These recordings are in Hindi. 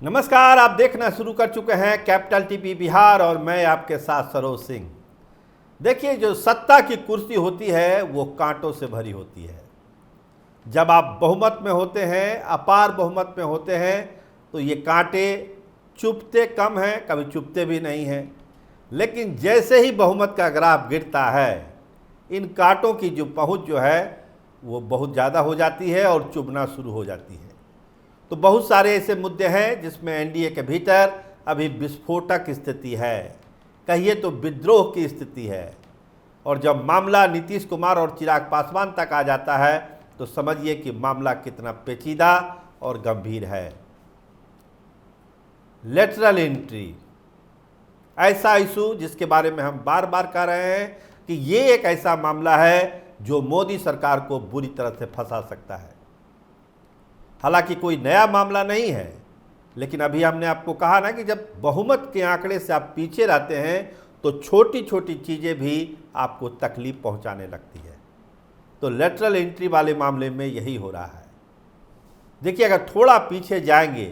नमस्कार, आप देखना शुरू कर चुके हैं कैपिटल टीवी बिहार और मैं आपके साथ सरोज सिंह। देखिए, जो सत्ता की कुर्सी होती है वो कांटों से भरी होती है। जब आप बहुमत में होते हैं, अपार बहुमत में होते हैं, तो ये कांटे चुभते कम हैं, कभी चुभते भी नहीं हैं। लेकिन जैसे ही बहुमत का ग्राफ गिरता है, इन कांटों की जो पहुंच जो है वो बहुत ज़्यादा हो जाती है और चुभना शुरू हो जाती है। तो बहुत सारे ऐसे मुद्दे हैं जिसमें एनडीए के भीतर अभी विस्फोटक स्थिति है, कहिए तो विद्रोह की स्थिति है। और जब मामला नीतीश कुमार और चिराग पासवान तक आ जाता है तो समझिए कि मामला कितना पेचीदा और गंभीर है। लेटरल एंट्री ऐसा इशू जिसके बारे में हम बार बार कह रहे हैं कि ये एक ऐसा मामला है जो मोदी सरकार को बुरी तरह से फंसा सकता है। हालांकि कोई नया मामला नहीं है, लेकिन अभी हमने आपको कहा ना कि जब बहुमत के आंकड़े से आप पीछे रहते हैं तो छोटी छोटी चीज़ें भी आपको तकलीफ पहुंचाने लगती है। तो लेटरल एंट्री वाले मामले में यही हो रहा है। देखिए, अगर थोड़ा पीछे जाएंगे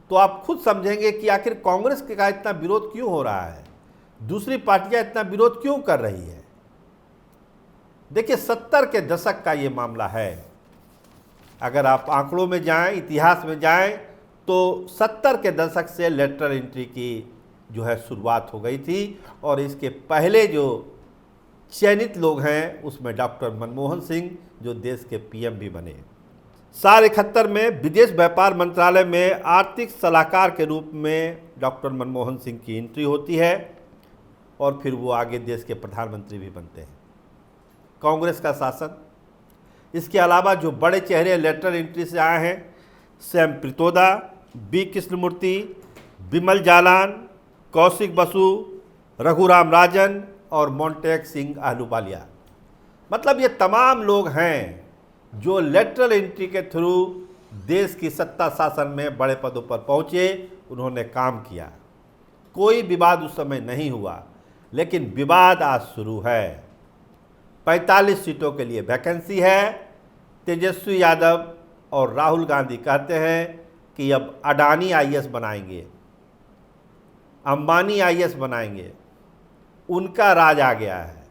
तो आप खुद समझेंगे कि आखिर कांग्रेस का इतना विरोध क्यों हो रहा है, दूसरी पार्टियां इतना विरोध क्यों कर रही है। देखिए, 70 के दशक का ये मामला है। अगर आप आंकड़ों में जाएं, इतिहास में जाएं, तो 70 के दशक से लेटरल एंट्री की जो है शुरुआत हो गई थी। और इसके पहले जो चयनित लोग हैं उसमें डॉक्टर मनमोहन सिंह, जो देश के पीएम भी बने। साल 71 में विदेश व्यापार मंत्रालय में आर्थिक सलाहकार के रूप में डॉक्टर मनमोहन सिंह की एंट्री होती है और फिर वो आगे देश के प्रधानमंत्री भी बनते हैं। कांग्रेस का शासन, इसके अलावा जो बड़े चेहरे लेटरल एंट्री से आए हैं, सैम प्रितोदा, बी कृष्णमूर्ति, बिमल जालान, कौशिक बसु, रघुराम राजन और मोंटेक सिंह आहलूवालिया, मतलब ये तमाम लोग हैं जो लेटरल एंट्री के थ्रू देश की सत्ता शासन में बड़े पदों पर पहुँचे, उन्होंने काम किया। कोई विवाद उस समय नहीं हुआ, लेकिन विवाद आज शुरू है। 45 सीटों के लिए वैकेंसी है। तेजस्वी यादव और राहुल गांधी कहते हैं कि अब अडानी आईएएस बनाएंगे, अंबानी आईएएस बनाएंगे, उनका राज आ गया है।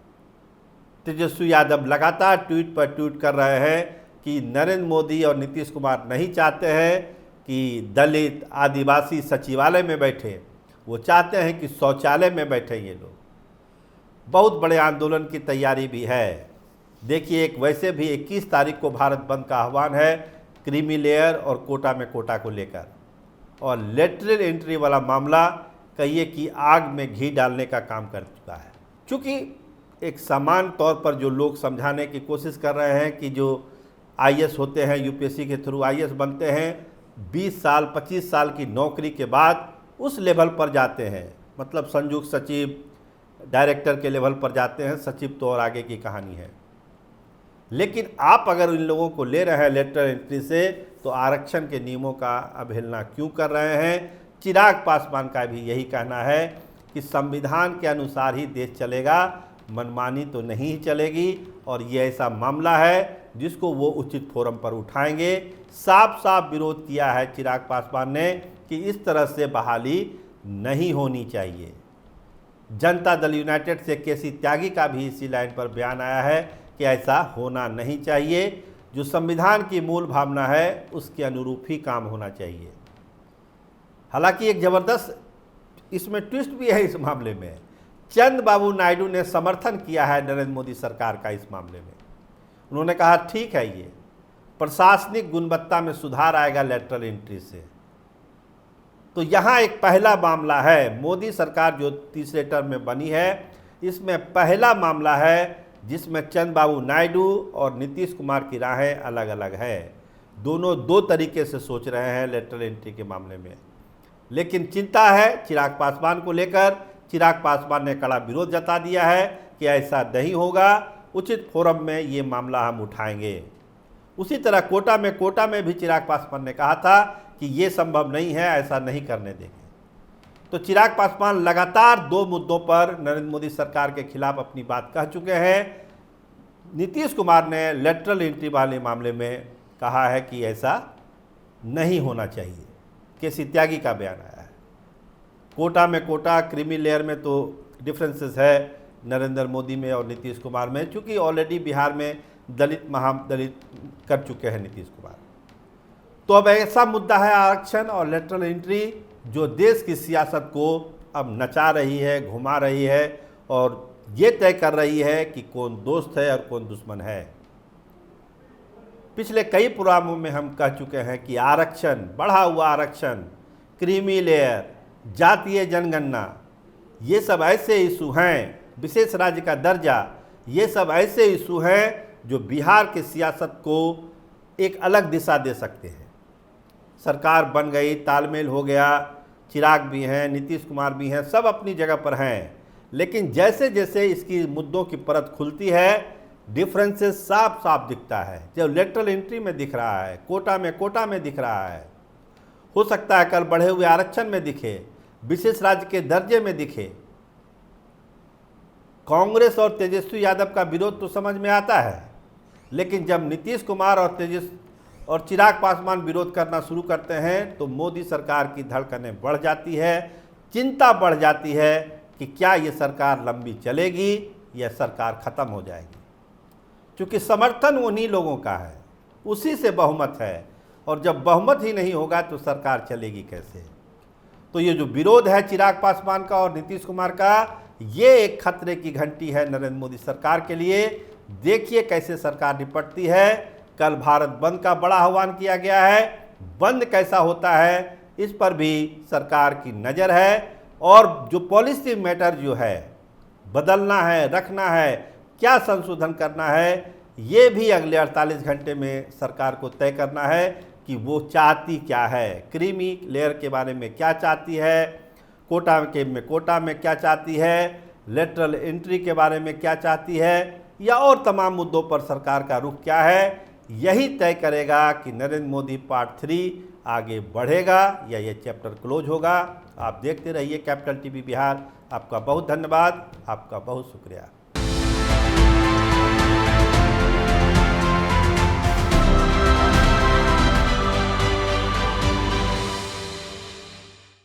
तेजस्वी यादव लगातार ट्वीट पर ट्वीट कर रहे हैं कि नरेंद्र मोदी और नीतीश कुमार नहीं चाहते हैं कि दलित आदिवासी सचिवालय में बैठे, वो चाहते हैं कि शौचालय में बैठे ये लोग। बहुत बड़े आंदोलन की तैयारी भी है। देखिए, एक वैसे भी 21 तारीख को भारत बंद का आह्वान है, क्रीमी लेयर और कोटा में कोटा को लेकर। और लेटरल एंट्री वाला मामला कहिए कि आग में घी डालने का काम कर चुका है। चूँकि एक समान तौर पर जो लोग समझाने की कोशिश कर रहे हैं कि जो आईएएस होते हैं, यूपीएससी के थ्रू आईएएस बनते हैं, 20 साल 25 साल की नौकरी के बाद उस लेवल पर जाते हैं, मतलब संयुक्त सचिव, डायरेक्टर के लेवल पर जाते हैं, सचिव तो और आगे की कहानी है। लेकिन आप अगर इन लोगों को ले रहे हैं लेटरल एंट्री से, तो आरक्षण के नियमों का अवहेलना क्यों कर रहे हैं। चिराग पासवान का भी यही कहना है कि संविधान के अनुसार ही देश चलेगा, मनमानी तो नहीं ही चलेगी। और ये ऐसा मामला है जिसको वो उचित फोरम पर उठाएंगे। साफ साफ विरोध किया है चिराग पासवान ने कि इस तरह से बहाली नहीं होनी चाहिए। जनता दल यूनाइटेड से केसी त्यागी का भी इसी लाइन पर बयान आया है कि ऐसा होना नहीं चाहिए। जो संविधान की मूल भावना है उसके अनुरूप ही काम होना चाहिए। हालांकि एक ज़बरदस्त इसमें ट्विस्ट भी है इस मामले में। चंद्रबाबू नायडू ने समर्थन किया है नरेंद्र मोदी सरकार का इस मामले में। उन्होंने कहा ठीक है, ये प्रशासनिक गुणवत्ता में सुधार आएगा लेटरल एंट्री से। तो यहाँ एक पहला मामला है, मोदी सरकार जो तीसरे टर्म में बनी है, इसमें पहला मामला है जिसमें चंद्रबाबू नायडू और नीतीश कुमार की राहें अलग अलग है। दोनों दो तरीके से सोच रहे हैं लेटरल एंट्री के मामले में। लेकिन चिंता है चिराग पासवान को लेकर। चिराग पासवान ने कड़ा विरोध जता दिया है कि ऐसा नहीं होगा, उचित फोरम में ये मामला हम उठाएंगे। उसी तरह कोटा में भी चिराग पासवान ने कहा था कि ये संभव नहीं है, ऐसा नहीं करने देंगे। तो चिराग पासवान लगातार दो मुद्दों पर नरेंद्र मोदी सरकार के खिलाफ अपनी बात कह चुके हैं। नीतीश कुमार ने लेटरल एंट्री वाले मामले में कहा है कि ऐसा नहीं होना चाहिए। केसी त्यागी का बयान आया है। कोटा में कोटा, क्रीमी लेयर में तो डिफरेंसेस है नरेंद्र मोदी में और नीतीश कुमार में, चूँकि ऑलरेडी बिहार में दलित महादलित कर चुके हैं नीतीश कुमार। तो अब ऐसा मुद्दा है आरक्षण और लेटरल एंट्री जो देश की सियासत को अब नचा रही है, घुमा रही है और ये तय कर रही है कि कौन दोस्त है और कौन दुश्मन है। पिछले कई प्रोग्रामों में हम कह चुके हैं कि आरक्षण, बढ़ा हुआ आरक्षण, क्रीमी लेयर, जातीय जनगणना, ये सब ऐसे इशू हैं, विशेष राज्य का दर्जा, ये सब ऐसे इशू हैं जो बिहार की सियासत को एक अलग दिशा दे सकते हैं। सरकार बन गई, तालमेल हो गया, चिराग भी हैं, नीतीश कुमार भी हैं, सब अपनी जगह पर हैं, लेकिन जैसे जैसे इसकी मुद्दों की परत खुलती है डिफरेंसेस साफ साफ दिखता है। जब लेटरल एंट्री में दिख रहा है, कोटा में दिख रहा है, हो सकता है कल बढ़े हुए आरक्षण में दिखे, विशेष राज्य के दर्जे में दिखे। कांग्रेस और तेजस्वी यादव का विरोध तो समझ में आता है, लेकिन जब नीतीश कुमार और चिराग पासवान विरोध करना शुरू करते हैं तो मोदी सरकार की धड़कनें बढ़ जाती है, चिंता बढ़ जाती है कि क्या ये सरकार लंबी चलेगी या सरकार ख़त्म हो जाएगी। क्योंकि समर्थन उन्हीं लोगों का है, उसी से बहुमत है, और जब बहुमत ही नहीं होगा तो सरकार चलेगी कैसे। तो ये जो विरोध है चिराग पासवान का और नीतीश कुमार का, ये एक खतरे की घंटी है नरेंद्र मोदी सरकार के लिए। देखिए कैसे सरकार निपटती है। कल भारत बंद का बड़ा आह्वान किया गया है, बंद कैसा होता है इस पर भी सरकार की नज़र है, और जो पॉलिसी मैटर जो है बदलना है, रखना है, क्या संशोधन करना है, ये भी अगले 48 घंटे में सरकार को तय करना है कि वो चाहती क्या है। क्रीमी लेयर के बारे में क्या चाहती है, कोटा में क्या चाहती है, लेटरल एंट्री के बारे में क्या चाहती है, या और तमाम मुद्दों पर सरकार का रुख क्या है। यही तय करेगा कि नरेंद्र मोदी पार्ट 3 आगे बढ़ेगा या ये चैप्टर क्लोज होगा। आप देखते रहिए कैपिटल टीवी बिहार। आपका बहुत धन्यवाद, आपका बहुत शुक्रिया।